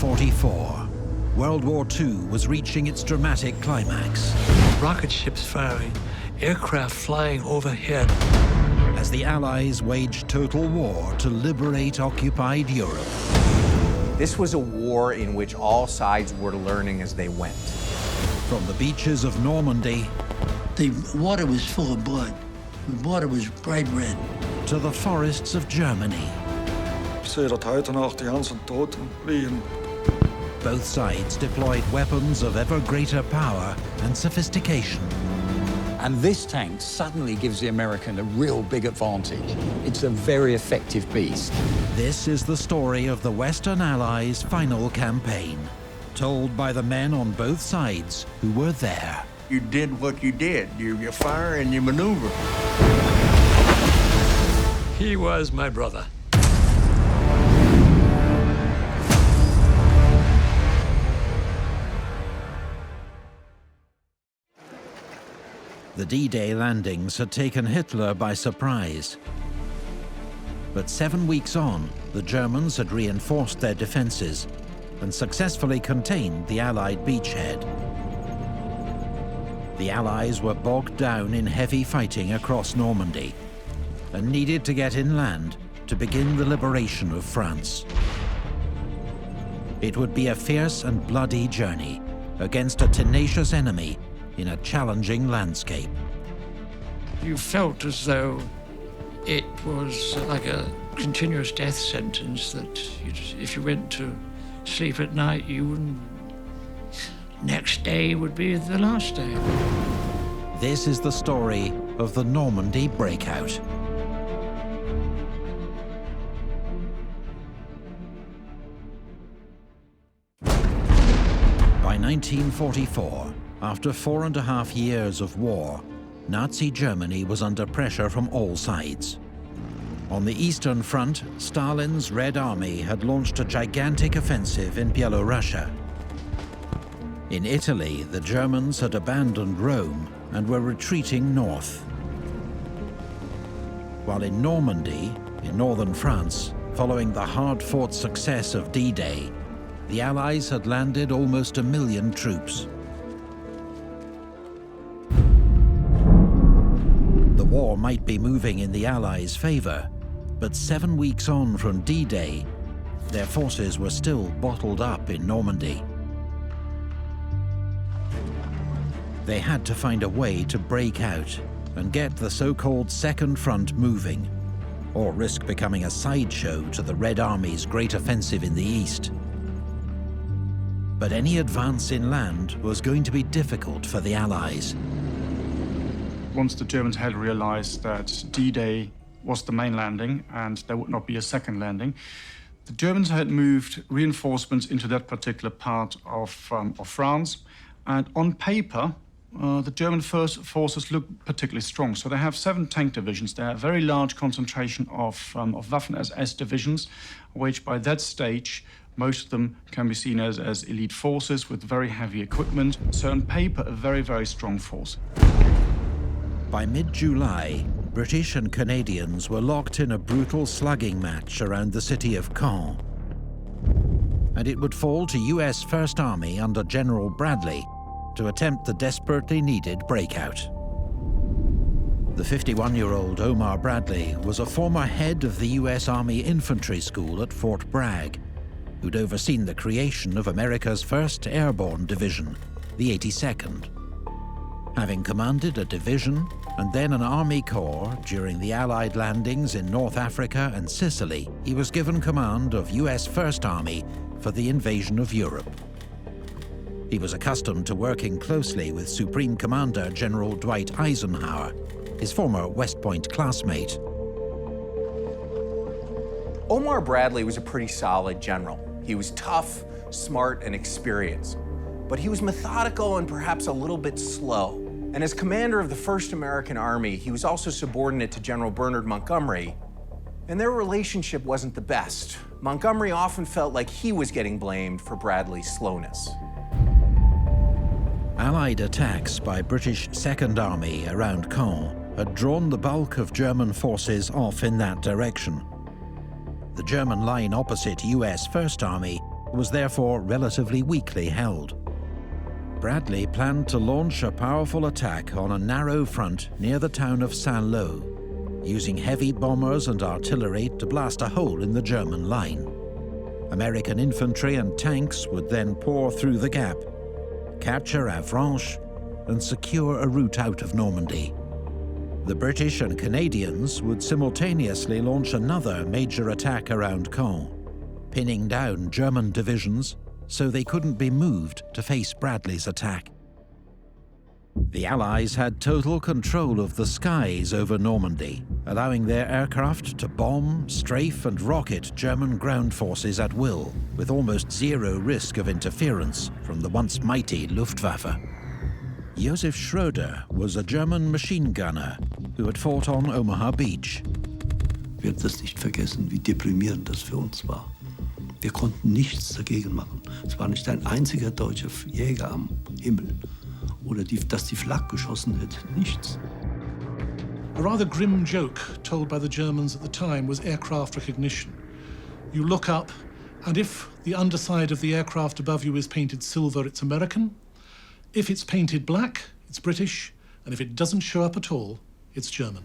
1944. World War II was reaching its dramatic climax. Rocket ships firing, aircraft flying overhead. As the Allies waged total war to liberate occupied Europe. This was a war in which all sides were learning as they went. From the beaches of Normandy, the water was full of blood. The water was bright red. To the forests of Germany. Ich sehe dort heute noch die ganzen Toten liegen. Both sides deployed weapons of ever greater power and sophistication. And this tank suddenly gives the American a real big advantage. It's a very effective beast. This is the story of the Western Allies' final campaign, told by the men on both sides who were there. You did what you did. You fire and you maneuver. He was my brother. The D-Day landings had taken Hitler by surprise. But 7 weeks on, the Germans had reinforced their defenses and successfully contained the Allied beachhead. The Allies were bogged down in heavy fighting across Normandy and needed to get inland to begin the liberation of France. It would be a fierce and bloody journey against a tenacious enemy in a challenging landscape. You felt as though it was like a continuous death sentence, that if you went to sleep at night, you wouldn't. Next day would be the last day. This is the story of the Normandy breakout. By 1944, after 4.5 years of war, Nazi Germany was under pressure from all sides. On the Eastern Front, Stalin's Red Army had launched a gigantic offensive in Byelorussia. In Italy, the Germans had abandoned Rome and were retreating north. While in Normandy, in northern France, following the hard-fought success of D-Day, the Allies had landed almost 1 million troops. The war might be moving in the Allies' favor, but 7 weeks on from D-Day, their forces were still bottled up in Normandy. They had to find a way to break out and get the so-called Second Front moving, or risk becoming a sideshow to the Red Army's great offensive in the east. But any advance inland was going to be difficult for the Allies. Once the Germans had realized that D-Day was the main landing and there would not be a second landing, the Germans had moved reinforcements into that particular part of France. And on paper, the German forces look particularly strong. So they have 7 tank divisions. They have a very large concentration of Waffen-SS divisions, which by that stage, most of them can be seen as elite forces with very heavy equipment. So on paper, a very, very strong force. By mid-July, British and Canadians were locked in a brutal slugging match around the city of Caen. And it would fall to US First Army under General Bradley to attempt the desperately needed breakout. The 51-year-old Omar Bradley was a former head of the US Army Infantry School at Fort Bragg, who'd overseen the creation of America's 1st Airborne Division, the 82nd. Having commanded a division and then an army corps during the Allied landings in North Africa and Sicily, he was given command of US First Army for the invasion of Europe. He was accustomed to working closely with Supreme Commander General Dwight Eisenhower, his former West Point classmate. Omar Bradley was a pretty solid general. He was tough, smart, and experienced. But he was methodical and perhaps a little bit slow. And as commander of the 1st American Army, he was also subordinate to General Bernard Montgomery, and their relationship wasn't the best. Montgomery often felt like he was getting blamed for Bradley's slowness. Allied attacks by British Second Army around Caen had drawn the bulk of German forces off in that direction. The German line opposite US First Army was therefore relatively weakly held. Bradley planned to launch a powerful attack on a narrow front near the town of Saint-Lô, using heavy bombers and artillery to blast a hole in the German line. American infantry and tanks would then pour through the gap, capture Avranches, and secure a route out of Normandy. The British and Canadians would simultaneously launch another major attack around Caen, pinning down German divisions so they couldn't be moved to face Bradley's attack. The Allies had total control of the skies over Normandy, allowing their aircraft to bomb, strafe and rocket German ground forces at will, with almost zero risk of interference from the once mighty Luftwaffe. Josef Schröder was a German machine gunner who had fought on Omaha Beach. Wir werden das nicht vergessen, wie deprimierend das für uns war. Wir konnten nichts dagegen machen. Es war nicht ein einziger deutscher Jäger am Himmel. Oder dass die Flak geschossen hätte. Nichts. A rather grim joke told by the Germans at the time was aircraft recognition. You look up, and if the underside of the aircraft above you is painted silver, it's American. If it's painted black, it's British. And if it doesn't show up at all, it's German.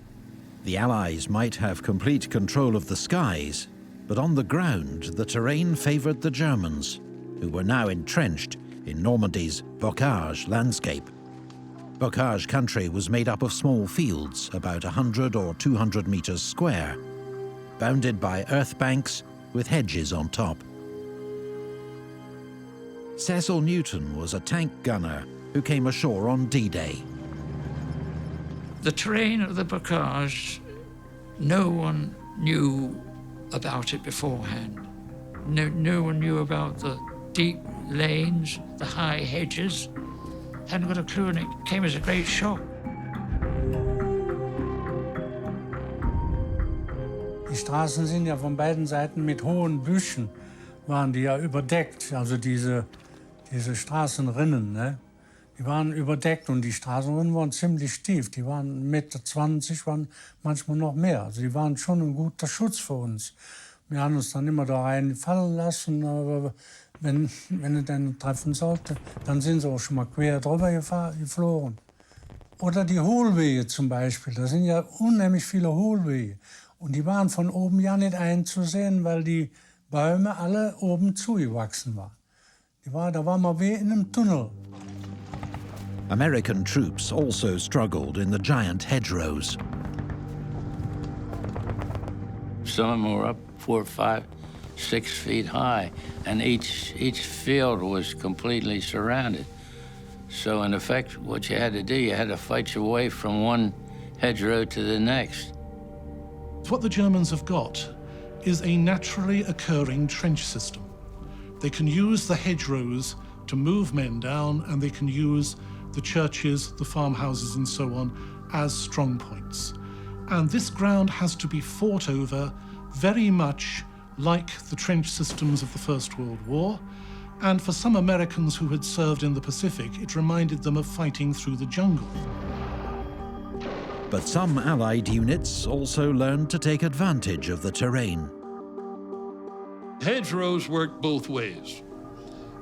The Allies might have complete control of the skies, but on the ground, the terrain favoured the Germans, who were now entrenched in Normandy's bocage landscape. Bocage country was made up of small fields, about 100 or 200 metres square, bounded by earth banks with hedges on top. Cecil Newton was a tank gunner who came ashore on D-Day. The terrain of the bocage, no one knew about it beforehand. No one knew about the deep lanes, the high hedges. Hadn't got a clue, and it came as a great shock. Die Straßen sind ja von beiden Seiten mit hohen Büschen, waren die ja überdeckt, also diese Straßenrinnen, ne? Die waren überdeckt und die Straßenrinnen waren ziemlich tief. Die waren 1,20 Meter, waren manchmal noch mehr. Also die waren schon ein guter Schutz für uns. Wir haben uns dann immer da reinfallen lassen, aber wenn er dann treffen sollte, dann sind sie auch schon mal quer drüber geflogen. Oder die Hohlwege zum Beispiel, da sind ja unheimlich viele Hohlwege. Und die waren von oben ja nicht einzusehen, weil die Bäume alle oben zugewachsen waren. Da war man wie in einem Tunnel. American troops also struggled in the giant hedgerows. Some of them were up 4, 5, 6 feet high, and each field was completely surrounded. So in effect, what you had to do, you had to fight your way from one hedgerow to the next. What the Germans have got is a naturally occurring trench system. They can use the hedgerows to move men down, and they can use the churches, the farmhouses and so on as strong points. And this ground has to be fought over very much like the trench systems of the First World War. And for some Americans who had served in the Pacific, it reminded them of fighting through the jungle. But some Allied units also learned to take advantage of the terrain. Hedgerows worked both ways.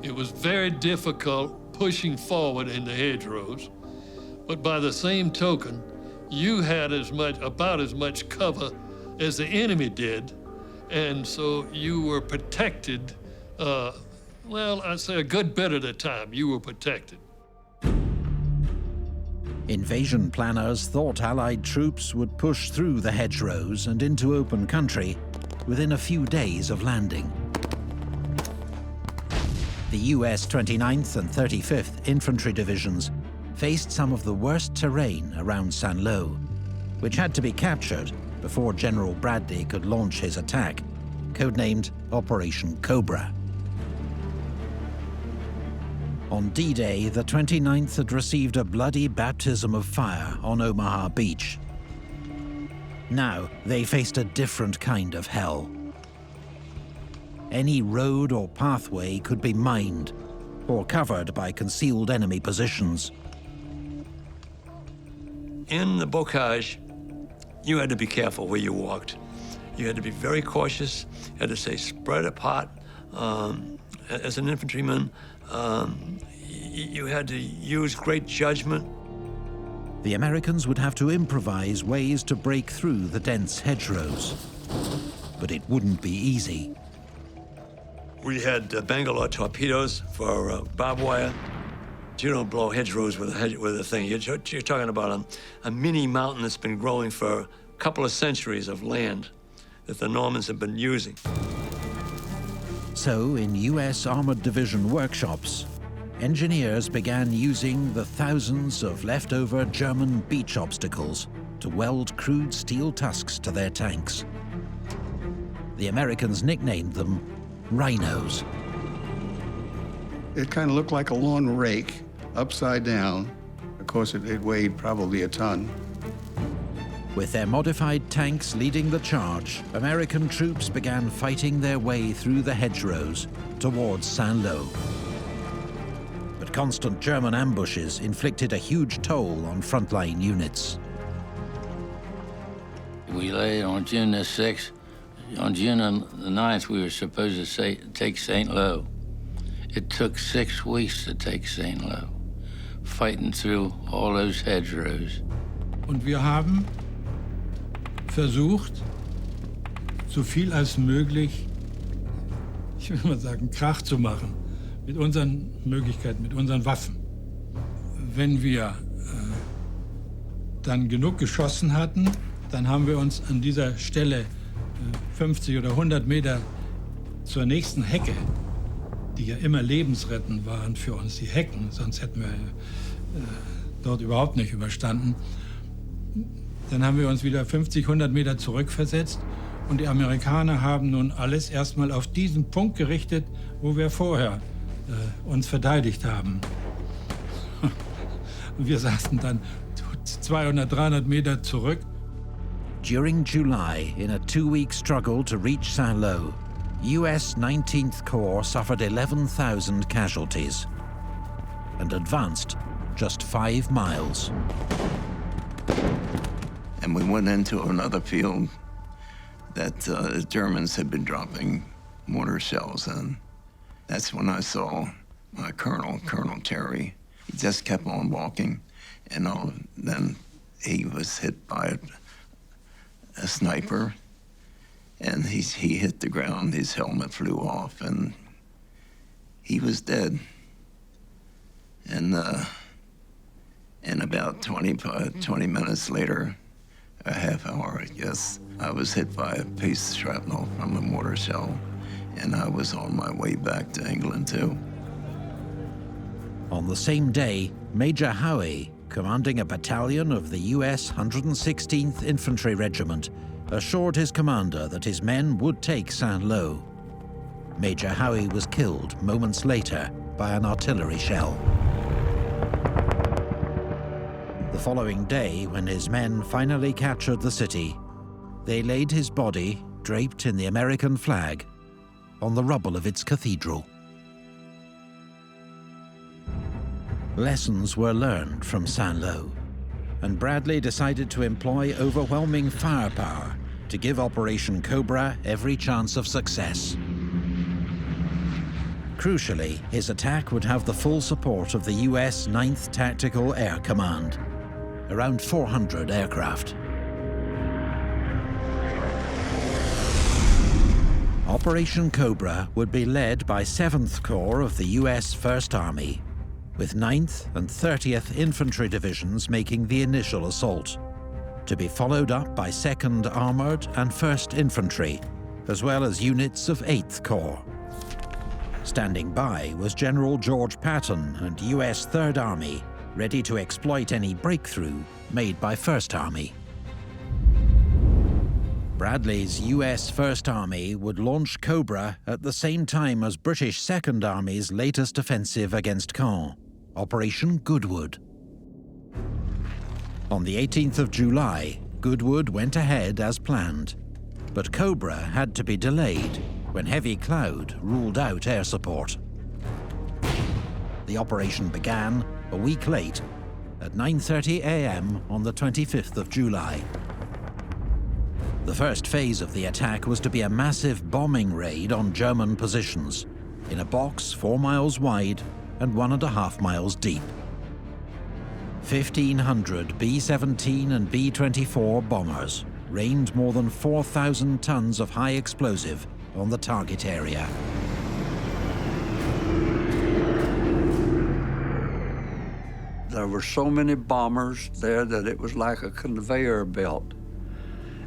It was very difficult pushing forward in the hedgerows, but by the same token, you had about as much cover as the enemy did, and so you were protected. Well, I'd say a good bit of the time you were protected. Invasion planners thought Allied troops would push through the hedgerows and into open country within a few days of landing. The US 29th and 35th Infantry Divisions faced some of the worst terrain around Saint-Lô, which had to be captured before General Bradley could launch his attack, codenamed Operation Cobra. On D-Day, the 29th had received a bloody baptism of fire on Omaha Beach. Now, they faced a different kind of hell. Any road or pathway could be mined or covered by concealed enemy positions. In the bocage, you had to be careful where you walked. You had to be very cautious. You had to stay spread apart. as an infantryman, you had to use great judgment. The Americans would have to improvise ways to break through the dense hedgerows. But it wouldn't be easy. We had Bangalore torpedoes for barbed wire. You don't blow hedgerows with a thing. You're talking about a mini mountain that's been growing for a couple of centuries of land that the Normans have been using. So, in US Armored Division workshops, engineers began using the thousands of leftover German beach obstacles to weld crude steel tusks to their tanks. The Americans nicknamed them rhinos. It kind of looked like a lawn rake, upside down. Of course, it weighed probably a ton. With their modified tanks leading the charge, American troops began fighting their way through the hedgerows towards Saint-Lô. But constant German ambushes inflicted a huge toll on frontline units. We laid on June the 6th. On June the 9th, we were supposed to take Saint-Lô. It took 6 weeks to take Saint-Lô, fighting through all those hedgerows. Und wir haben versucht, so viel als möglich, ich will mal sagen, Krach zu machen, mit unseren Möglichkeiten, mit unseren Waffen. Wenn wir dann genug geschossen hatten, dann haben wir uns an dieser Stelle 50 oder 100 Meter zur nächsten Hecke, die ja immer lebensrettend waren für uns, die Hecken, sonst hätten wir dort überhaupt nicht überstanden. Dann haben wir uns wieder 50, 100 Meter zurückversetzt und die Amerikaner haben nun alles erstmal auf diesen Punkt gerichtet, wo wir vorher uns verteidigt haben. Und wir saßen dann 200, 300 Meter zurück. During July, in a 2-week struggle to reach Saint-Lô, US 19th Corps suffered 11,000 casualties and advanced just 5 miles. And we went into another field that the Germans had been dropping mortar shells in. That's when I saw my colonel, Colonel Terry. He just kept on walking, and then he was hit by a sniper, and he hit the ground. His helmet flew off, and he was dead. And about 20 minutes later, a half hour, I guess, I was hit by a piece of shrapnel from a mortar shell, and I was on my way back to England, too. On the same day, Major Howe, commanding a battalion of the US 116th Infantry Regiment, assured his commander that his men would take Saint-Lô. Major Howe was killed moments later by an artillery shell. The following day, when his men finally captured the city, they laid his body, draped in the American flag, on the rubble of its cathedral. Lessons were learned from Saint-Lô, and Bradley decided to employ overwhelming firepower to give Operation Cobra every chance of success. Crucially, his attack would have the full support of the US 9th Tactical Air Command, around 400 aircraft. Operation Cobra would be led by 7th Corps of the US First Army, with 9th and 30th Infantry Divisions making the initial assault, to be followed up by 2nd Armoured and 1st Infantry, as well as units of 8th Corps. Standing by was General George Patton and US 3rd Army, ready to exploit any breakthrough made by 1st Army. Bradley's US 1st Army would launch Cobra at the same time as British 2nd Army's latest offensive against Caen, Operation Goodwood. On the 18th of July, Goodwood went ahead as planned, but Cobra had to be delayed when heavy cloud ruled out air support. The operation began a week late, at 9:30 a.m. on the 25th of July. The first phase of the attack was to be a massive bombing raid on German positions, in a box 4 miles wide and 1.5 miles deep. 1,500 B-17 and B-24 bombers rained more than 4,000 tons of high explosive on the target area. There were so many bombers there that it was like a conveyor belt.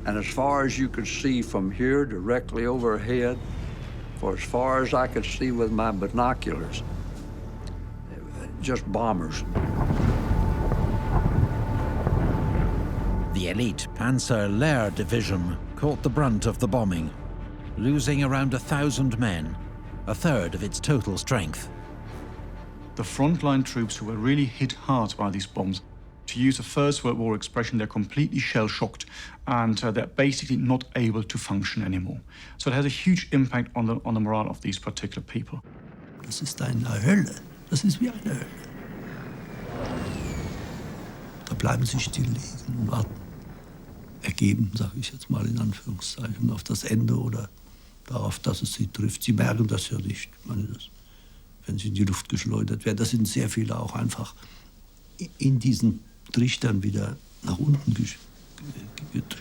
And as far as you could see from here, directly overhead, for as far as I could see with my binoculars, just bombers. The elite Panzer Lehr division caught the brunt of the bombing, losing around 1,000 men, a third of its total strength. The frontline troops who were really hit hard by these bombs, to use a First World War expression, they're completely shell-shocked and they're basically not able to function anymore. So it has a huge impact on the morale of these particular people. Das ist eine Hölle. Das ist wie eine Hölle. Da bleiben sie still liegen und warten. Ergeben, sage ich jetzt mal in Anführungszeichen, auf das Ende oder darauf, dass es sie trifft. Sie merken das ja nicht. Ich meine, wenn sie in die Luft geschleudert werden, da sind sehr viele auch einfach in diesen Trichtern wieder nach unten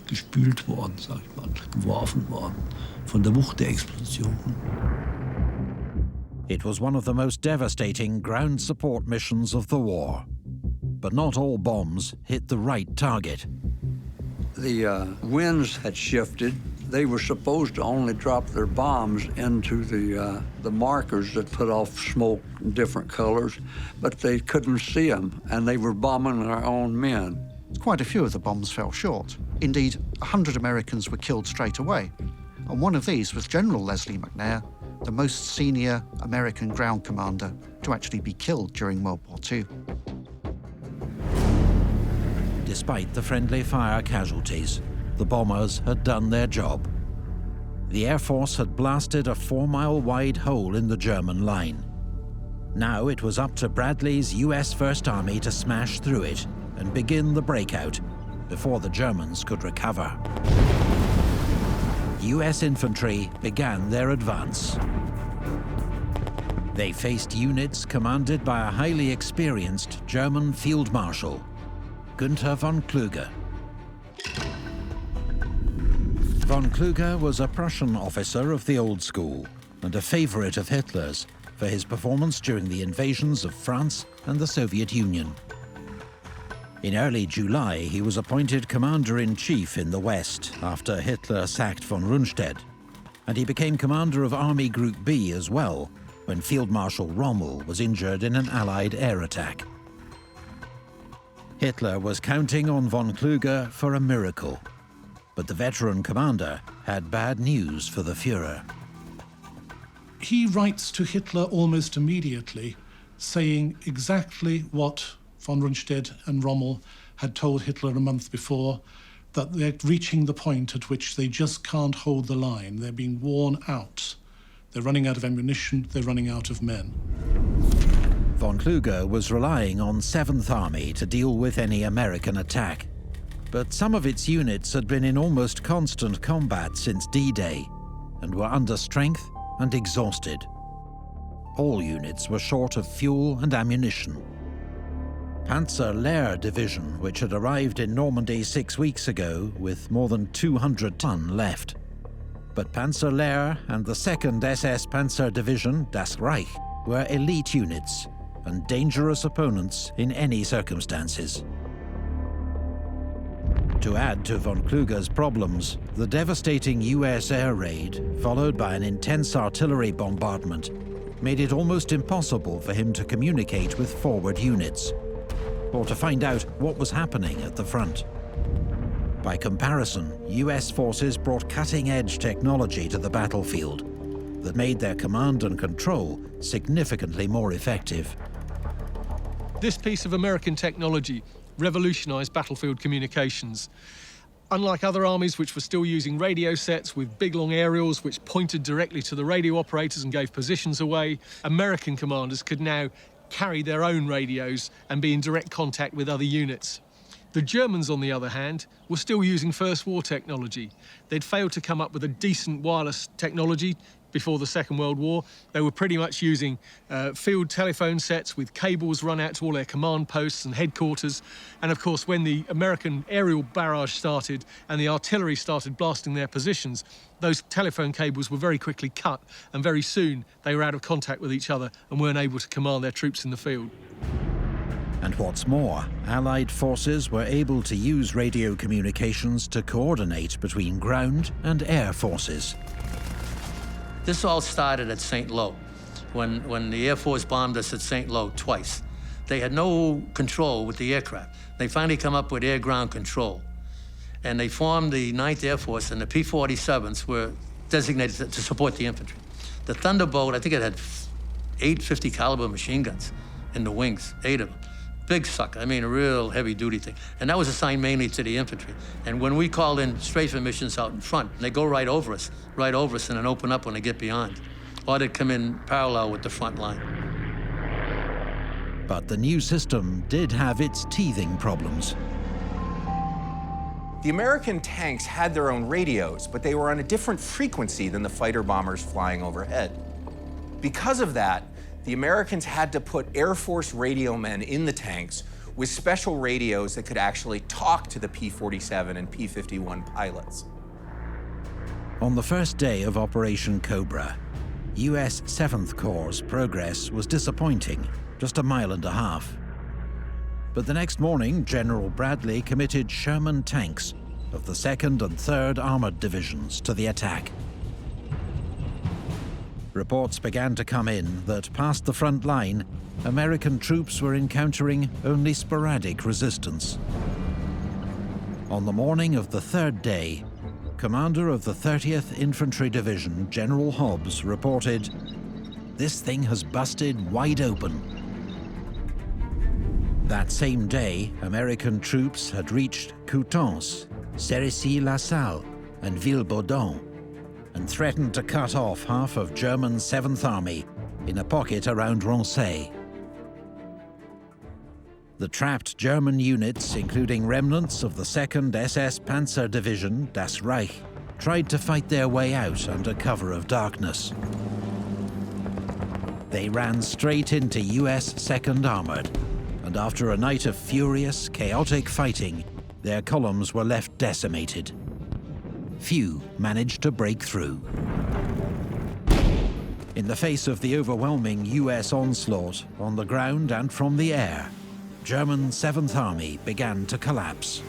gespült worden, sag ich mal, geworfen worden von der Wucht der Explosion. It was one of the most devastating ground support missions of the war. But not all bombs hit the right target. The winds had shifted. They were supposed to only drop their bombs into the markers that put off smoke in different colors, but they couldn't see them, and they were bombing our own men. Quite a few of the bombs fell short. Indeed, 100 Americans were killed straight away. And one of these was General Leslie McNair, the most senior American ground commander to actually be killed during World War II. Despite the friendly fire casualties, the bombers had done their job. The Air Force had blasted a 4-mile-wide hole in the German line. Now it was up to Bradley's US First Army to smash through it and begin the breakout before the Germans could recover. US infantry began their advance. They faced units commanded by a highly experienced German field marshal, Günther von Kluge. Von Kluge was a Prussian officer of the old school and a favorite of Hitler's for his performance during the invasions of France and the Soviet Union. In early July, he was appointed commander-in-chief in the West after Hitler sacked von Rundstedt, and he became commander of Army Group B as well when Field Marshal Rommel was injured in an Allied air attack. Hitler was counting on von Kluge for a miracle, but the veteran commander had bad news for the Führer. He writes to Hitler almost immediately, saying exactly what von Rundstedt and Rommel had told Hitler a month before, that they're reaching the point at which they just can't hold the line. They're being worn out. They're running out of ammunition, they're running out of men. Von Kluge was relying on 7th Army to deal with any American attack. But some of its units had been in almost constant combat since D-Day and were under strength and exhausted. All units were short of fuel and ammunition. Panzer Lehr Division, which had arrived in Normandy 6 weeks ago with more than 200 ton left. But Panzer Lehr and the 2nd SS Panzer Division, Das Reich, were elite units and dangerous opponents in any circumstances. To add to von Kluge's problems, the devastating US air raid, followed by an intense artillery bombardment, made it almost impossible for him to communicate with forward units, or to find out what was happening at the front. By comparison, US forces brought cutting-edge technology to the battlefield that made their command and control significantly more effective. This piece of American technology revolutionized battlefield communications. Unlike other armies which were still using radio sets with big long aerials which pointed directly to the radio operators and gave positions away, American commanders could now carry their own radios and be in direct contact with other units. The Germans, on the other hand, were still using First War technology. They'd failed to come up with a decent wireless technology before the Second World War. They were pretty much using field telephone sets with cables run out to all their command posts and headquarters. And of course, when the American aerial barrage started and the artillery started blasting their positions, those telephone cables were very quickly cut, and very soon they were out of contact with each other and weren't able to command their troops in the field. And what's more, Allied forces were able to use radio communications to coordinate between ground and air forces. This all started at St. Lo, when the Air Force bombed us at St. Lo twice. They had no control with the aircraft. They finally come up with air-ground control. And they formed the 9th Air Force, and the P-47s were designated to support the infantry. The Thunderbolt, I think it had 8 50 caliber machine guns in the wings, 8 of them. Big sucker, I mean, a real heavy-duty thing. And that was assigned mainly to the infantry. And when we called in strafing missions out in front, they go right over us, and then open up when they get beyond. Or they'd come in parallel with the front line. But the new system did have its teething problems. The American tanks had their own radios, but they were on a different frequency than the fighter bombers flying overhead. Because of that, the Americans had to put Air Force radio men in the tanks with special radios that could actually talk to the P-47 and P-51 pilots. On the first day of Operation Cobra, US 7th Corps' progress was disappointing, just 1.5 miles. But the next morning, General Bradley committed Sherman tanks of the 2nd and 3rd Armored Divisions to the attack. Reports began to come in that past the front line, American troops were encountering only sporadic resistance. On the morning of the 3rd day, Commander of the 30th Infantry Division, General Hobbs, reported, "This thing has busted wide open." That same day, American troops had reached Coutances, Cerisy-la-Salle, and Villebaudon, and threatened to cut off half of German 7th Army in a pocket around Rancé. The trapped German units, including remnants of the 2nd SS Panzer Division, Das Reich, tried to fight their way out under cover of darkness. They ran straight into US 2nd Armored, and after a night of furious, chaotic fighting, their columns were left decimated. Few managed to break through. In the face of the overwhelming US onslaught, on the ground and from the air, German 7th Army began to collapse.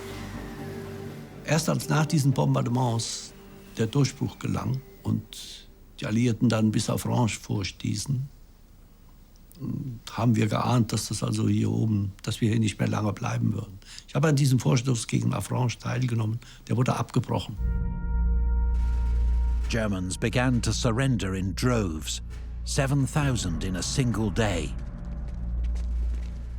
Erst als nach diesen Bombardements der Durchbruch gelang und die Alliierten dann bis auf Orange vorstießen, haben wir geahnt, dass das also hier oben, dass wir hier nicht mehr lange bleiben würden. Ich habe an diesem Vorstoß gegen Avranches teilgenommen, der wurde abgebrochen. Germans began to surrender in droves, 7,000 in a single day.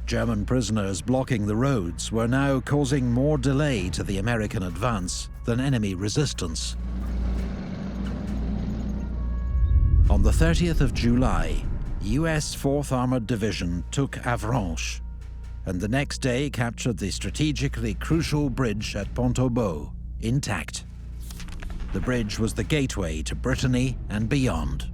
German prisoners blocking the roads were now causing more delay to the American advance than enemy resistance. On the 30th of July, US 4th Armored Division took Avranches, and the next day captured the strategically crucial bridge at Pont-au-Beau, intact. The bridge was the gateway to Brittany and beyond.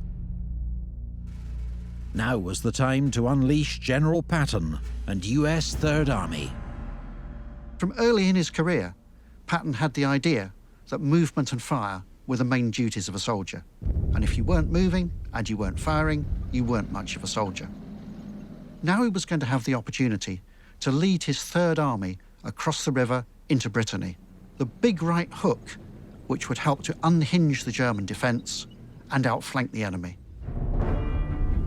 Now was the time to unleash General Patton and US 3rd Army. From early in his career, Patton had the idea that movement and fire were the main duties of a soldier. And if you weren't moving and you weren't firing, you weren't much of a soldier. Now he was going to have the opportunity to lead his 3rd Army across the river into Brittany, the big right hook which would help to unhinge the German defence and outflank the enemy.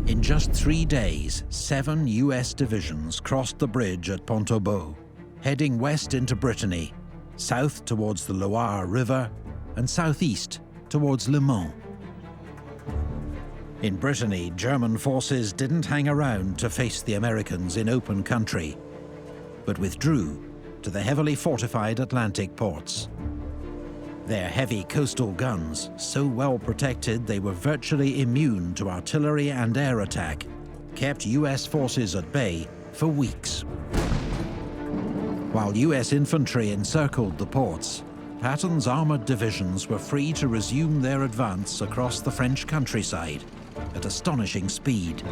In just 3 days, 7 US divisions crossed the bridge at Pont-au-Beau, heading west into Brittany, south towards the Loire River, and southeast towards Le Mans. In Brittany, German forces didn't hang around to face the Americans in open country, but withdrew to the heavily fortified Atlantic ports. Their heavy coastal guns, so well protected they were virtually immune to artillery and air attack, kept US forces at bay for weeks. While US infantry encircled the ports, Patton's armoured divisions were free to resume their advance across the French countryside at astonishing speed.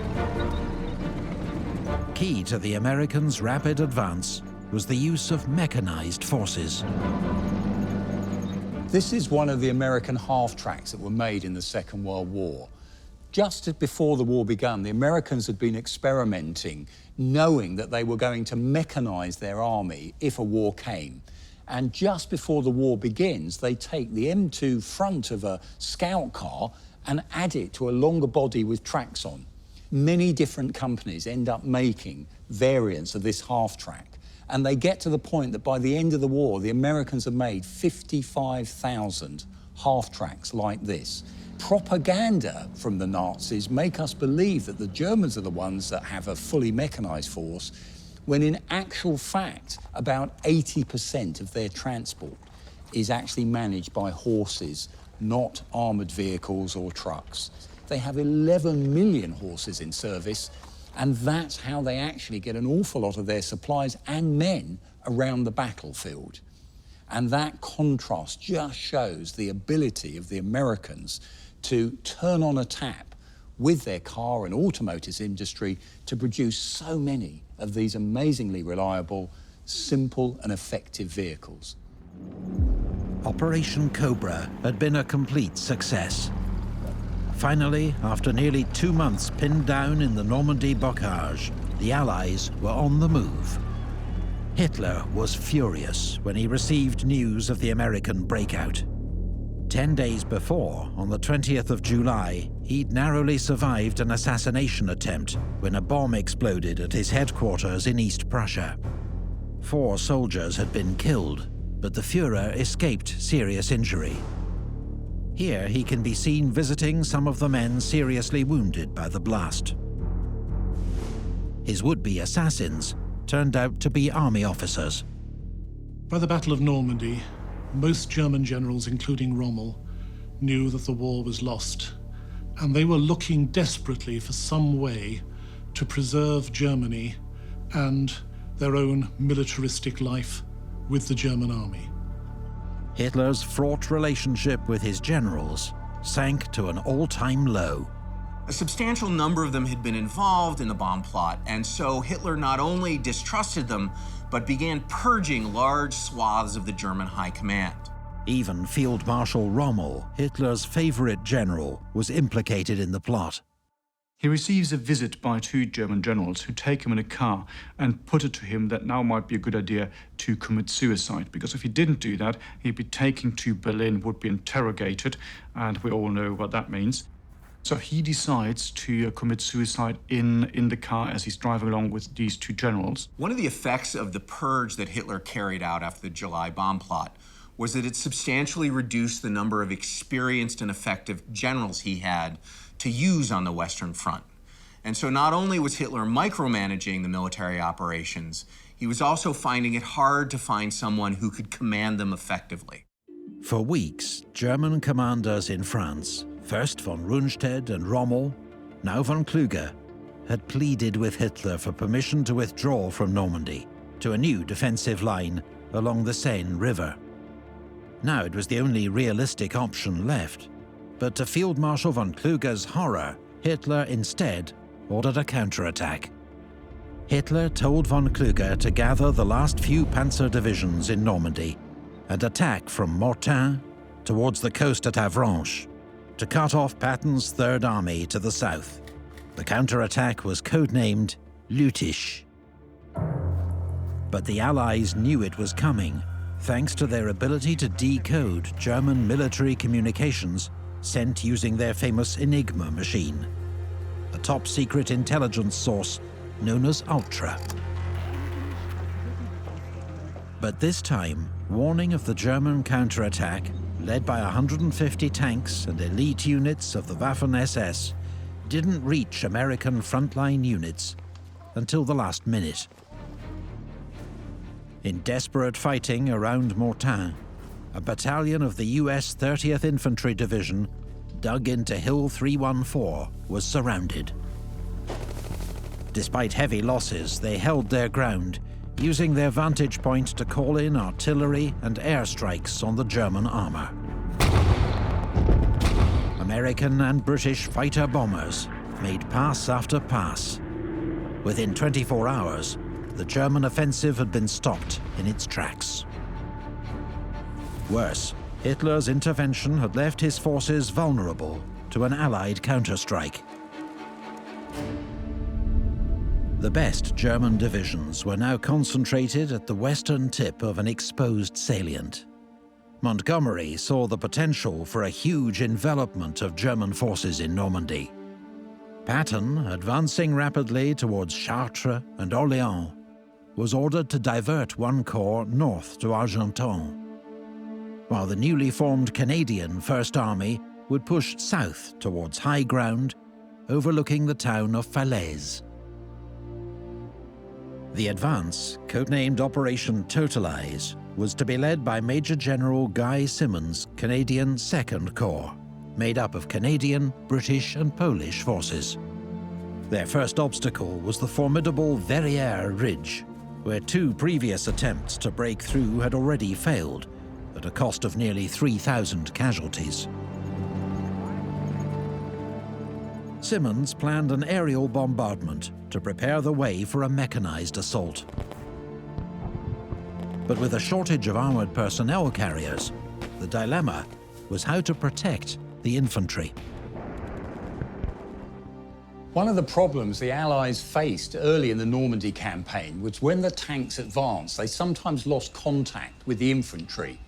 Key to the Americans' rapid advance was the use of mechanized forces. This is one of the American half-tracks that were made in the Second World War. Just before the war began, the Americans had been experimenting, knowing that they were going to mechanize their army if a war came. And just before the war begins, they take the M2 front of a scout car and add it to a longer body with tracks on. Many different companies end up making variants of this half-track. And they get to the point that by the end of the war, the Americans have made 55,000 half-tracks like this. Propaganda from the Nazis make us believe that the Germans are the ones that have a fully mechanized force, when in actual fact, about 80% of their transport is actually managed by horses, not armored vehicles or trucks. They have 11 million horses in service, and that's how they actually get an awful lot of their supplies and men around the battlefield. And that contrast just shows the ability of the Americans to turn on a tap with their car and automotive industry to produce so many of these amazingly reliable, simple and effective vehicles. Operation Cobra had been a complete success. Finally, after nearly 2 months pinned down in the Normandy bocage, the Allies were on the move. Hitler was furious when he received news of the American breakout. 10 days before, on the 20th of July, he'd narrowly survived an assassination attempt when a bomb exploded at his headquarters in East Prussia. 4 soldiers had been killed, but the Führer escaped serious injury. Here he can be seen visiting some of the men seriously wounded by the blast. His would-be assassins turned out to be army officers. By the Battle of Normandy, most German generals, including Rommel, knew that the war was lost, and they were looking desperately for some way to preserve Germany and their own militaristic life with the German army. Hitler's fraught relationship with his generals sank to an all-time low. A substantial number of them had been involved in the bomb plot, and so Hitler not only distrusted them, but began purging large swaths of the German high command. Even Field Marshal Rommel, Hitler's favorite general, was implicated in the plot. He receives a visit by 2 German generals who take him in a car and put it to him that now might be a good idea to commit suicide, because if he didn't do that, he'd be taken to Berlin, would be interrogated, and we all know what that means. So he decides to commit suicide in the car as he's driving along with these 2 generals. One of the effects of the purge that Hitler carried out after the July bomb plot was that it substantially reduced the number of experienced and effective generals he had to use on the Western Front. And so not only was Hitler micromanaging the military operations, he was also finding it hard to find someone who could command them effectively. For weeks, German commanders in France, first von Rundstedt and Rommel, now von Kluge, had pleaded with Hitler for permission to withdraw from Normandy to a new defensive line along the Seine River. Now it was the only realistic option left. But to Field Marshal von Kluge's horror, Hitler instead ordered a counterattack. Hitler told von Kluge to gather the last few panzer divisions in Normandy and attack from Mortain towards the coast at Avranches to cut off Patton's Third Army to the south. The counterattack was codenamed Lüttich. But the Allies knew it was coming, thanks to their ability to decode German military communications sent using their famous Enigma machine, a top-secret intelligence source known as Ultra. But this time, warning of the German counterattack, led by 150 tanks and elite units of the Waffen-SS, didn't reach American frontline units until the last minute. In desperate fighting around Mortain, a battalion of the US 30th Infantry Division, dug into Hill 314, was surrounded. Despite heavy losses, they held their ground, using their vantage point to call in artillery and airstrikes on the German armour. American and British fighter bombers made pass after pass. Within 24 hours, the German offensive had been stopped in its tracks. Worse, Hitler's intervention had left his forces vulnerable to an Allied counterstrike. The best German divisions were now concentrated at the western tip of an exposed salient. Montgomery saw the potential for a huge envelopment of German forces in Normandy. Patton, advancing rapidly towards Chartres and Orléans, was ordered to divert one corps north to Argenton, while the newly formed Canadian First Army would push south towards high ground overlooking the town of Falaise. The advance, codenamed Operation Totalize, was to be led by Major General Guy Simonds' Canadian Second Corps, made up of Canadian, British and Polish forces. Their first obstacle was the formidable Verrières Ridge, where 2 previous attempts to break through had already failed, at a cost of nearly 3,000 casualties. Simonds planned an aerial bombardment to prepare the way for a mechanized assault. But with a shortage of armored personnel carriers, the dilemma was how to protect the infantry. One of the problems the Allies faced early in the Normandy campaign was when the tanks advanced, they sometimes lost contact with the infantry.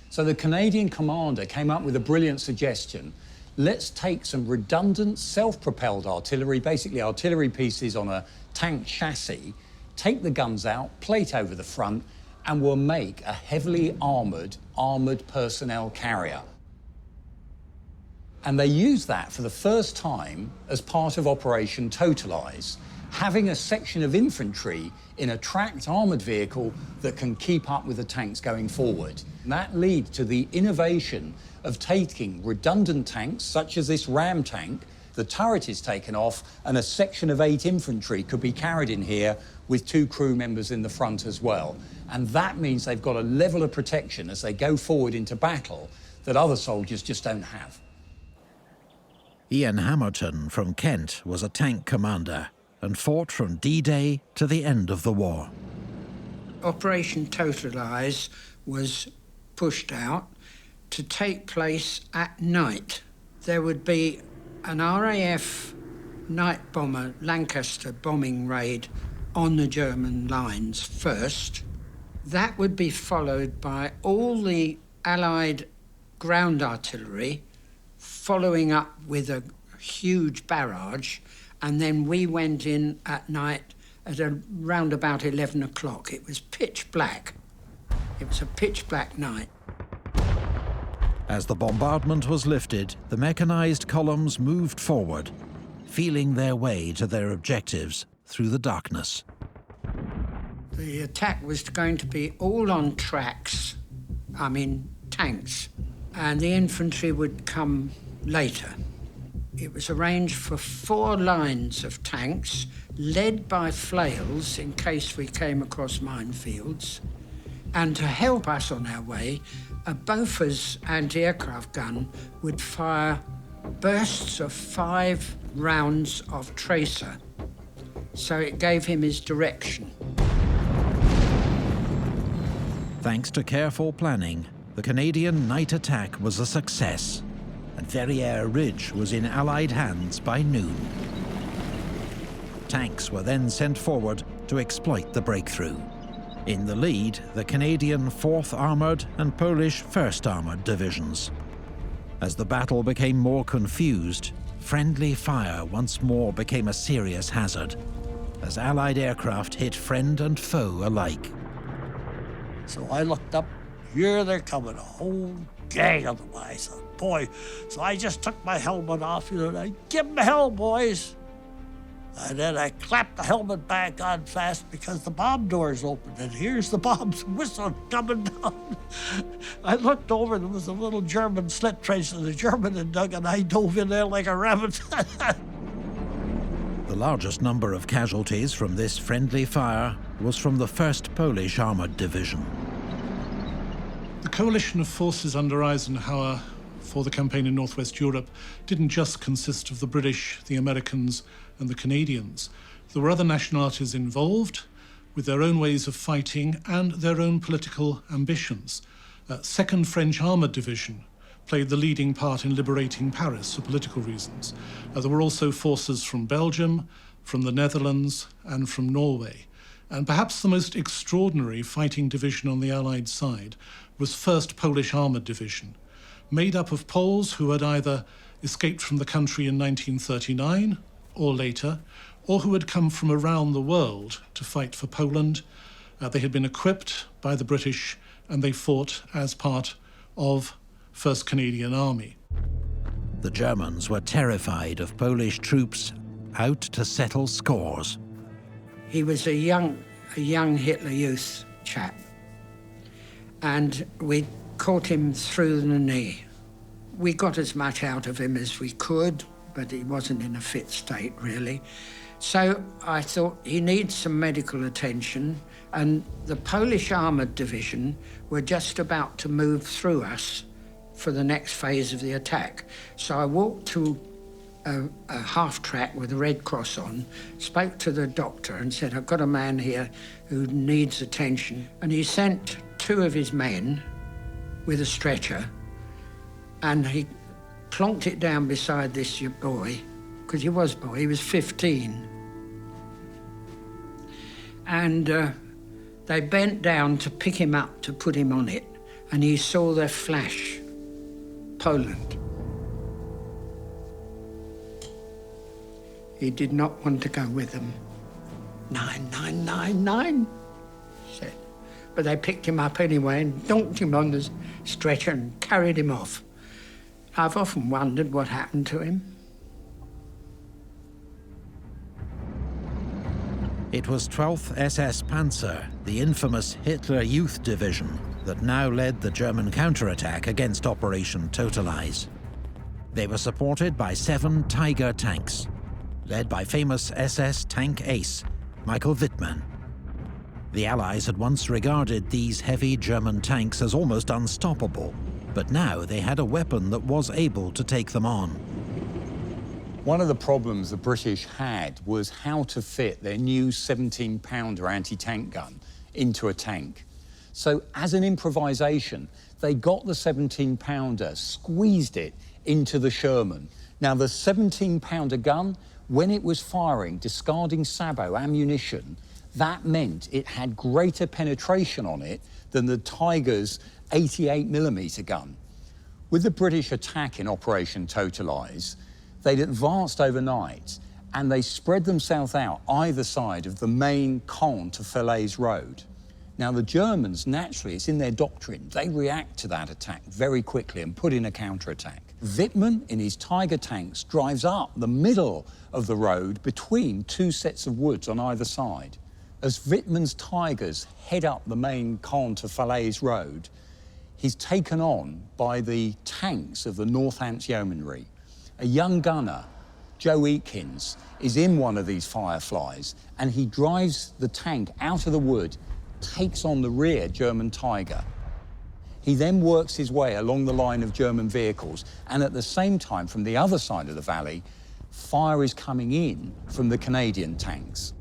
So the Canadian commander came up with a brilliant suggestion. Let's take some redundant self-propelled artillery, basically artillery pieces on a tank chassis, take the guns out, plate over the front, and we'll make a heavily armoured personnel carrier. And they used that for the first time as part of Operation Totalize, having a section of infantry in a tracked armoured vehicle that can keep up with the tanks going forward. And that leads to the innovation of taking redundant tanks, such as this ram tank, the turret is taken off, and a section of 8 infantry could be carried in here with 2 crew members in the front as well. And that means they've got a level of protection as they go forward into battle that other soldiers just don't have. Ian Hamilton from Kent was a tank commander and fought from D-Day to the end of the war. Operation Totalize was pushed out to take place at night. There would be an RAF night bomber Lancaster bombing raid on the German lines first. That would be followed by all the Allied ground artillery following up with a huge barrage, and then we went in at night at around about 11 o'clock. It was pitch black. It was a pitch black night. As the bombardment was lifted, the mechanized columns moved forward, feeling their way to their objectives through the darkness. The attack was going to be all on tracks, tanks, and the infantry would come later. It was arranged for 4 lines of tanks, led by flails in case we came across minefields. And to help us on our way, a Bofors anti-aircraft gun would fire bursts of 5 rounds of tracer. So it gave him his direction. Thanks to careful planning, the Canadian night attack was a success, and Verrières Ridge was in Allied hands by noon. Tanks were then sent forward to exploit the breakthrough. In the lead, the Canadian 4th Armoured and Polish 1st Armoured Divisions. As the battle became more confused, friendly fire once more became a serious hazard, as Allied aircraft hit friend and foe alike. So I looked up, here they're coming, a whole gang of them. I said, boy. So I just took my helmet off, and I give them hell, boys. And then I clapped the helmet back on fast because the bomb door's open, and here's the bombs whistling coming down. I looked over, there was a little German slit trace, and the German had dug, and I dove in there like a rabbit. The largest number of casualties from this friendly fire was from the 1st Polish Armoured Division. The coalition of forces under Eisenhower for the campaign in Northwest Europe didn't just consist of the British, the Americans, and the Canadians. There were other nationalities involved with their own ways of fighting and their own political ambitions. 2nd French Armoured Division played the leading part in liberating Paris for political reasons. There were also forces from Belgium, from the Netherlands, and from Norway. And perhaps the most extraordinary fighting division on the Allied side was 1st Polish Armoured Division, made up of Poles who had either escaped from the country in 1939 or later, or who had come from around the world to fight for Poland. They had been equipped by the British, and they fought as part of 1st Canadian Army. The Germans were terrified of Polish troops out to settle scores. He was a young Hitler Youth chap, and we caught him through the knee. We got as much out of him as we could, but he wasn't in a fit state, really. So I thought he needs some medical attention, and the Polish Armoured Division were just about to move through us for the next phase of the attack. So I walked to a half-track with a Red Cross on, spoke to the doctor and said, I've got a man here who needs attention. And he sent 2 of his men with a stretcher, and he plonked it down beside this boy, because he was 15. And they bent down to pick him up, to put him on it, and he saw their flash, Poland. He did not want to go with them. 9, he said. But they picked him up anyway and dunked him on the stretcher and carried him off. I've often wondered what happened to him. It was 12th SS Panzer, the infamous Hitler Youth Division, that now led the German counterattack against Operation Totalize. They were supported by 7 Tiger tanks, led by famous SS tank ace, Michael Wittmann. The Allies had once regarded these heavy German tanks as almost unstoppable, but now they had a weapon that was able to take them on. One of the problems the British had was how to fit their new 17-pounder anti-tank gun into a tank. So as an improvisation, they got the 17-pounder, squeezed it into the Sherman. Now the 17-pounder gun, when it was firing, discarding sabot ammunition, that meant it had greater penetration on it than the Tiger's 88mm gun. With the British attack in Operation Totalize, they'd advanced overnight and they spread themselves out either side of the main Caen to Falaise road. Now the Germans, naturally, it's in their doctrine, they react to that attack very quickly and put in a counterattack. Wittmann, in his Tiger tanks, drives up the middle of the road between 2 sets of woods on either side. As Wittmann's Tigers head up the main Caen to Falaise road, he's taken on by the tanks of the Northants Yeomanry. A young gunner, Joe Eakins, is in one of these Fireflies, and he drives the tank out of the wood, takes on the rear German Tiger. He then works his way along the line of German vehicles, and at the same time, from the other side of the valley, fire is coming in from the Canadian tanks.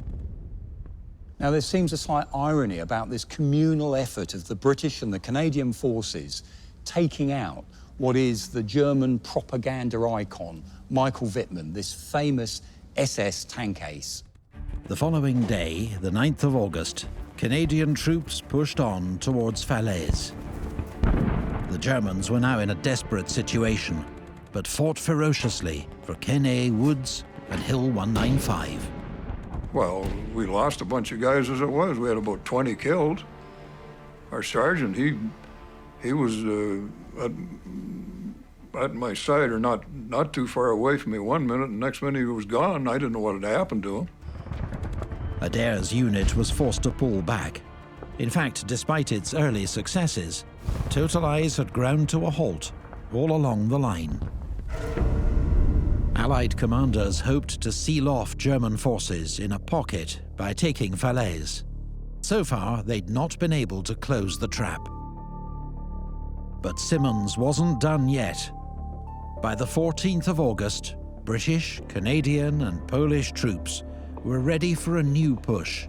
Now, there seems a slight irony about this communal effort of the British and the Canadian forces taking out what is the German propaganda icon, Michael Wittmann, this famous SS tank ace. The following day, the 9th of August, Canadian troops pushed on towards Falaise. The Germans were now in a desperate situation, but fought ferociously for Caen Woods and Hill 195. Well, we lost a bunch of guys as it was. We had about 20 killed. Our sergeant, he was at my side, or not too far away from me 1 minute, and the next minute he was gone. I didn't know what had happened to him. Adair's unit was forced to pull back. In fact, despite its early successes, Totalize had ground to a halt all along the line. Allied commanders hoped to seal off German forces in a pocket by taking Falaise. so far, they'd not been able to close the trap. But Simmons wasn't done yet. By the 14th of August, British, Canadian, and Polish troops were ready for a new push,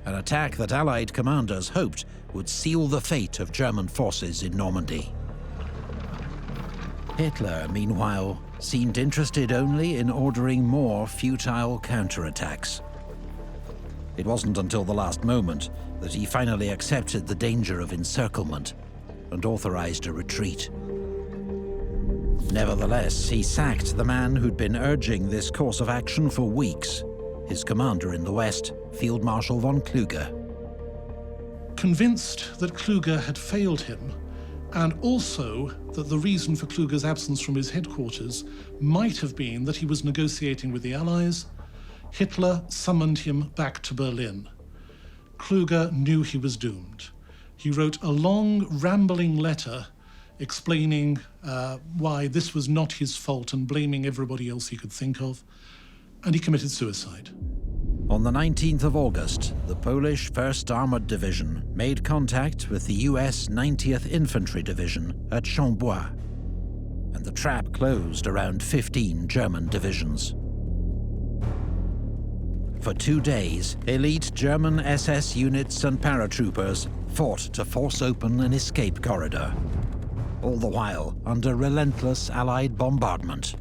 an attack that Allied commanders hoped would seal the fate of German forces in Normandy. Hitler, meanwhile, seemed interested only in ordering more futile counterattacks. It wasn't until the last moment that he finally accepted the danger of encirclement and authorized a retreat. Nevertheless, he sacked the man who'd been urging this course of action for weeks, his commander in the West, Field Marshal von Kluge. Convinced that Kluge had failed him, and also that the reason for Kluge's absence from his headquarters might have been that he was negotiating with the Allies, Hitler summoned him back to Berlin. Kluge knew he was doomed. He wrote a long, rambling letter explaining why this was not his fault and blaming everybody else he could think of, and he committed suicide. On the 19th of August, the Polish 1st Armored Division made contact with the US 90th Infantry Division at Chambois, and the trap closed around 15 German divisions. For 2 days, elite German SS units and paratroopers fought to force open an escape corridor, all the while under relentless Allied bombardment.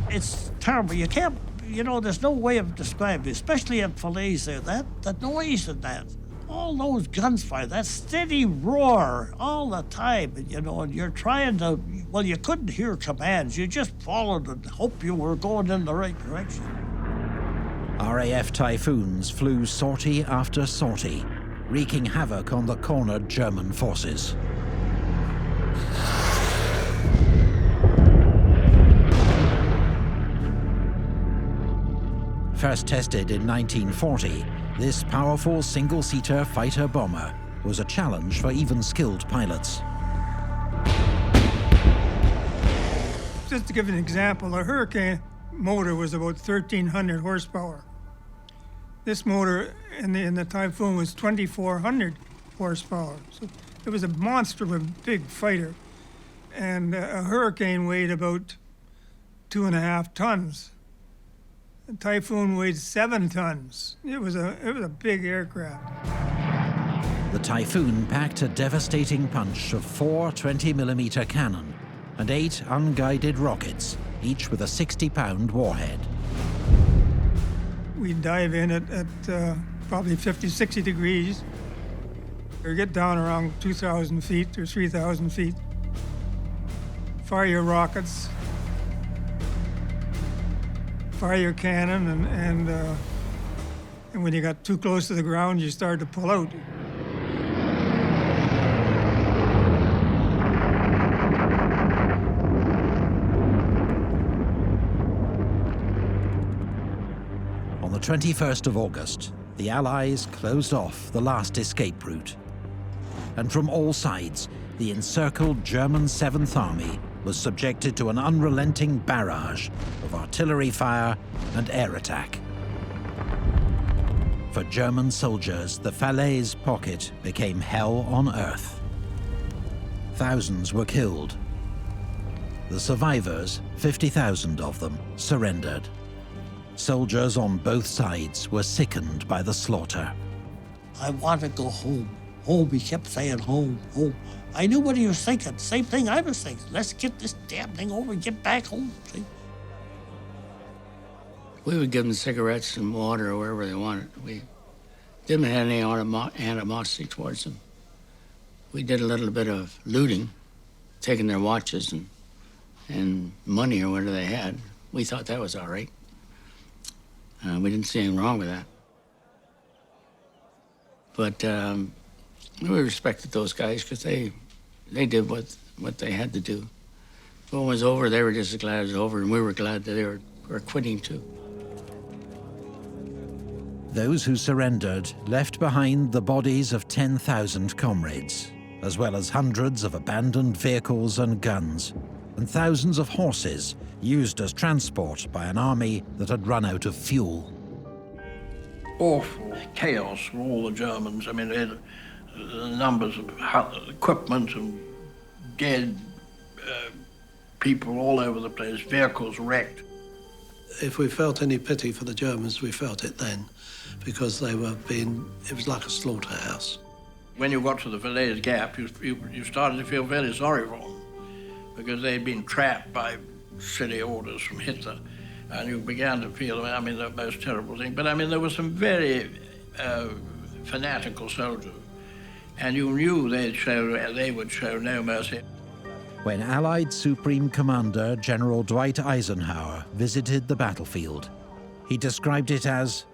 It's terrible. You can't, there's no way of describing it, especially at Falaise there. That noise and that, all those gunfire, that steady roar all the time, and you're trying to, you couldn't hear commands. You just followed and hoped you were going in the right direction. RAF Typhoons flew sortie after sortie, wreaking havoc on the cornered German forces. First tested in 1940, this powerful single-seater fighter-bomber was a challenge for even skilled pilots. Just to give an example, a Hurricane motor was about 1,300 horsepower. This motor in the Typhoon was 2,400 horsepower. So it was a monster of a big fighter. And a Hurricane weighed about 2.5 tons. The Typhoon weighed 7 tons. It was a big aircraft. The Typhoon packed a devastating punch of 4 20mm cannon and 8 unguided rockets, each with a 60-pound warhead. We'd dive in at probably 50, 60 degrees, or get down around 2,000 feet or 3,000 feet. Fire your rockets, fire your cannon, and when you got too close to the ground, you started to pull out. On the 21st of August, the Allies closed off the last escape route. And from all sides, the encircled German 7th Army was subjected to an unrelenting barrage of artillery fire and air attack. For German soldiers, the Falaise pocket became hell on earth. Thousands were killed. The survivors, 50,000 of them, surrendered. Soldiers on both sides were sickened by the slaughter. I want to go home. Home, he kept saying home, home. I knew what he was thinking. Same thing I was thinking. Let's get this damn thing over and get back home. See? We would give them cigarettes and water or wherever they wanted. We didn't have any animosity towards them. We did a little bit of looting, taking their watches and money or whatever they had. We thought that was all right. We didn't see anything wrong with that. But we respected those guys because they did what they had to do. When it was over, they were just as glad it was over, and we were glad that they were quitting too. Those who surrendered left behind the bodies of 10,000 comrades, as well as hundreds of abandoned vehicles and guns, and thousands of horses used as transport by an army that had run out of fuel. awful chaos for all the Germans. I mean, they had numbers of equipment and dead people all over the place, vehicles wrecked. If we felt any pity for the Germans, we felt it then, because they were it was like a slaughterhouse. When you got to the Falaise Gap, you started to feel very sorry for them, because they'd been trapped by silly orders from Hitler, and you began to feel, I mean, the most terrible thing. But I mean, there were some very fanatical soldiers, and you knew they would show no mercy. When Allied Supreme Commander General Dwight Eisenhower visited the battlefield, he described it as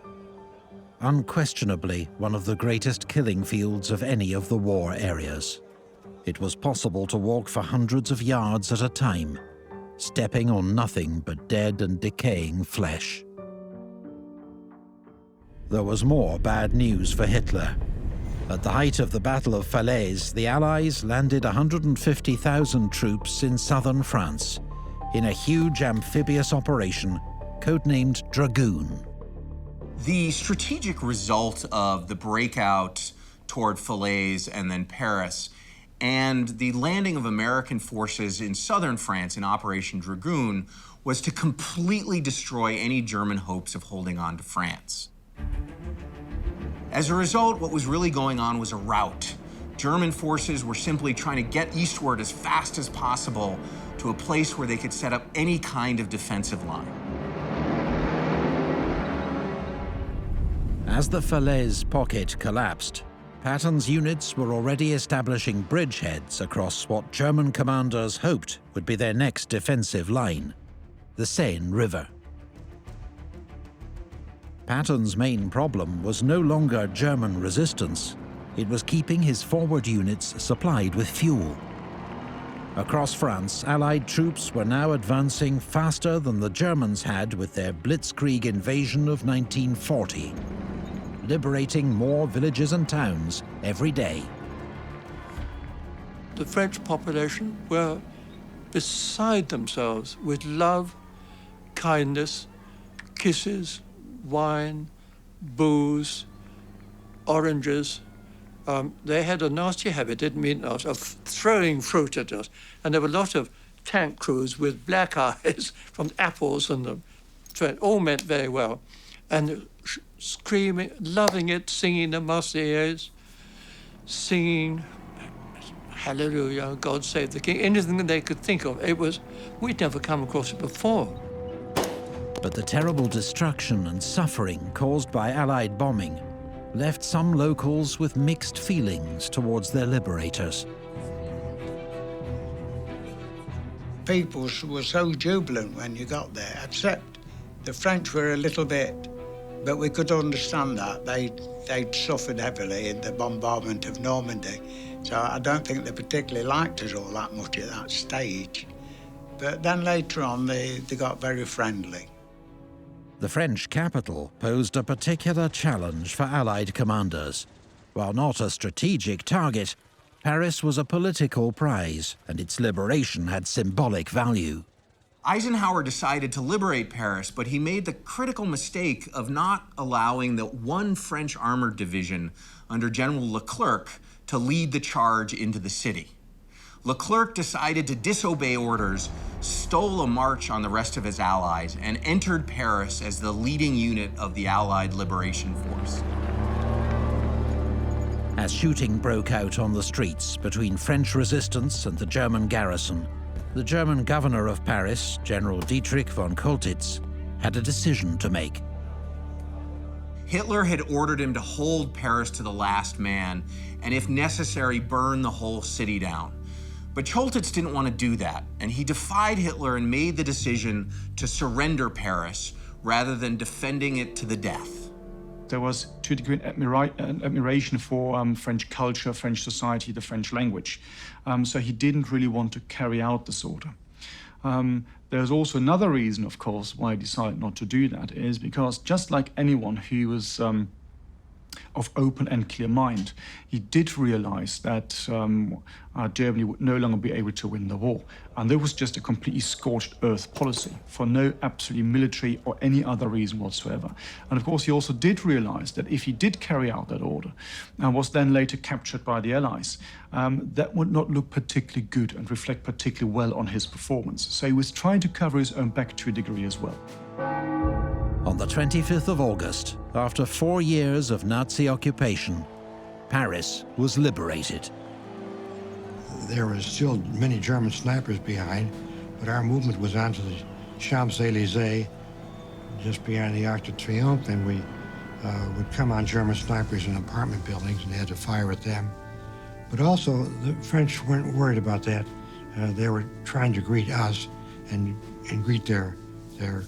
unquestionably one of the greatest killing fields of any of the war areas. It was possible to walk for hundreds of yards at a time, stepping on nothing but dead and decaying flesh. There was more bad news for Hitler. At the height of the Battle of Falaise, the Allies landed 150,000 troops in southern France in a huge amphibious operation codenamed Dragoon. The strategic result of the breakout toward Falaise and then Paris, and the landing of American forces in southern France in Operation Dragoon, was to completely destroy any German hopes of holding on to France. As a result, what was really going on was a rout. German forces were simply trying to get eastward as fast as possible to a place where they could set up any kind of defensive line. As the Falaise pocket collapsed, Patton's units were already establishing bridgeheads across what German commanders hoped would be their next defensive line, the Seine River. Patton's main problem was no longer German resistance. It was keeping his forward units supplied with fuel. Across France, Allied troops were now advancing faster than the Germans had with their blitzkrieg invasion of 1940, liberating more villages and towns every day. The French population were beside themselves with love, kindness, kisses, wine, booze, oranges. They had a nasty habit, didn't mean us, of throwing fruit at us. And there were a lot of tank crews with black eyes from apples and the all meant very well. And screaming, loving it, singing the Marseillaise, singing Hallelujah, God Save the King, anything that they could think of. We'd never come across it before. But the terrible destruction and suffering caused by Allied bombing left some locals with mixed feelings towards their liberators. People were so jubilant when you got there, except the French were a little bit, but we could understand that. They'd suffered heavily in the bombardment of Normandy, so I don't think they particularly liked us all that much at that stage. But then later on, they got very friendly. The French capital posed a particular challenge for Allied commanders. While not a strategic target, Paris was a political prize, and its liberation had symbolic value. Eisenhower decided to liberate Paris, but he made the critical mistake of not allowing the one French armored division under General Leclerc to lead the charge into the city. Leclerc decided to disobey orders, stole a march on the rest of his allies, and entered Paris as the leading unit of the Allied Liberation Force. As shooting broke out on the streets between French resistance and the German garrison, the German governor of Paris, General Dietrich von Choltitz, had a decision to make. Hitler had ordered him to hold Paris to the last man, and if necessary, burn the whole city down. But Choltitz didn't want to do that, and he defied Hitler and made the decision to surrender Paris rather than defending it to the death. There was, to a degree, an admiration for French culture, French society, the French language. So he didn't really want to carry out this order. There's also another reason, of course, why he decided not to do that, is because just like anyone who was of open and clear mind. He did realize that Germany would no longer be able to win the war. And there was just a completely scorched earth policy for no absolutely military or any other reason whatsoever. And of course, he also did realize that if he did carry out that order and was then later captured by the Allies, that would not look particularly good and reflect particularly well on his performance. So he was trying to cover his own back to a degree as well. On the 25th of August, after 4 years of Nazi occupation, Paris was liberated. There were still many German snipers behind, but our movement was onto the Champs-Élysées, just beyond the Arc de Triomphe, and we would come on German snipers in apartment buildings and had to fire at them. But also, the French weren't worried about that. They were trying to greet us and greet their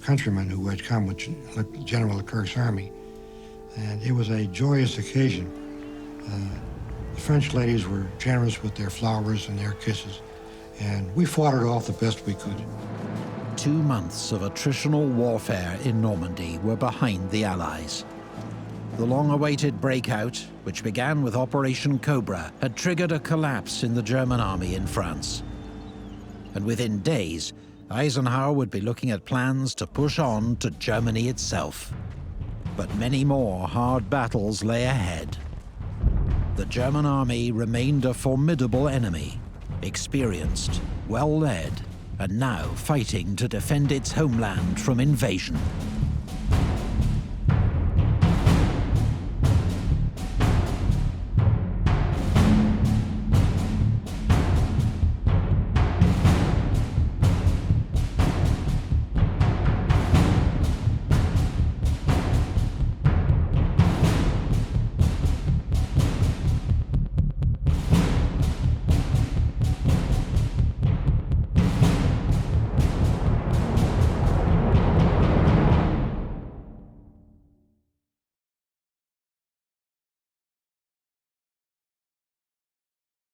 countrymen who had come with General Leclerc's army. And it was a joyous occasion. The French ladies were generous with their flowers and their kisses, and we fought it off the best we could. 2 months of attritional warfare in Normandy were behind the Allies. The long-awaited breakout, which began with Operation Cobra, had triggered a collapse in the German army in France. And within days, Eisenhower would be looking at plans to push on to Germany itself. But many more hard battles lay ahead. The German army remained a formidable enemy, experienced, well-led, and now fighting to defend its homeland from invasion.